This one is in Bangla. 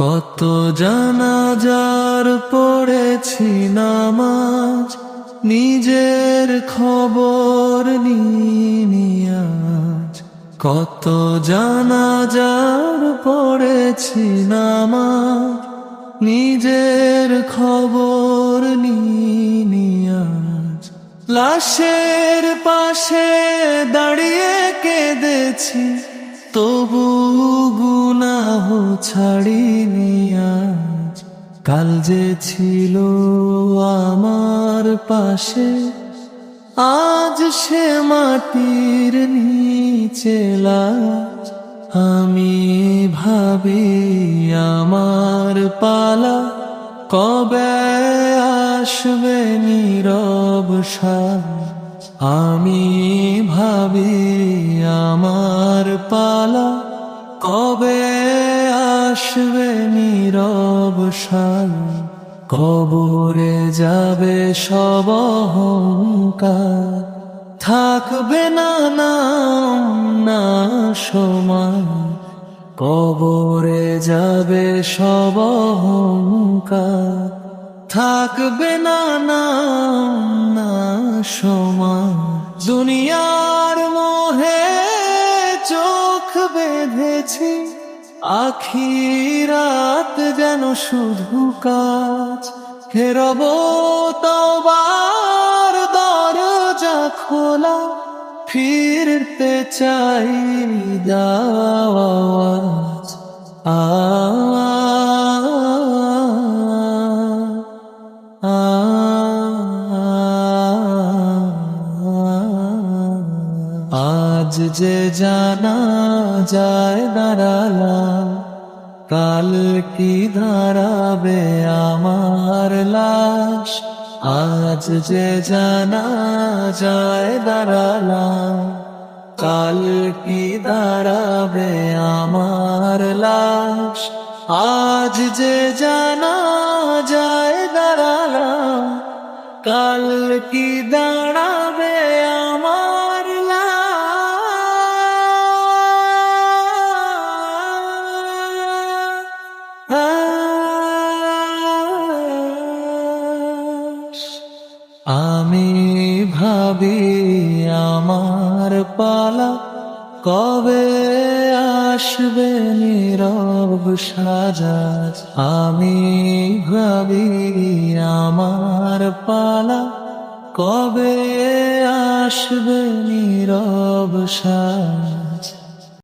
কত জানাজার পড়েছি নামাজ, নিজের খবর নিনি আজ। কত জানাজার পড়েছি নামাজ, নিজের খবর নিনি আজ। লাশের পাশে দাঁড়িয়ে কেঁদেছি, তবু গুনাহ ছাড়িনি আজ। কাল যে ছিল আমার পাশে, আজ সে মাটির নিচে লাশ। আমি ভাবি আমার পালা কবে আসবে নীরব শ্বাস। আমি ভাবি আমার পালা কবে আসবে নীরব শ্বাস। কবরে যাবে সব অহংকার, থাকবে না নাম না সমান। কবরে যাবে সব অহংকার, থাকবে না নাম না সমান। দুনিয়ার মোহে চোখ বেঁধেছি, আখিরাত যেন শুধু কাজ। ফেরব তওবার দরজা খোলা, ফিরতে চাই দাওয়াজ। আজ যে জানাজায় দাঁড়ালাম, কাল কি দাঁড়াবে আমার লাশ। আজ যে জানাজায় দাঁড়ালাম, কাল কি দাঁড়াবে আমার লাশ। আজ যে জানাজায় দাঁড়ালাম, কাল কি দাঁড়াবে আমার লাশ। আমি ভাবি আমার পালা কবে আসবে নীরব সাজাজ। আমি ভাবি আমার পালা কবে আসবে নীরব সাজ।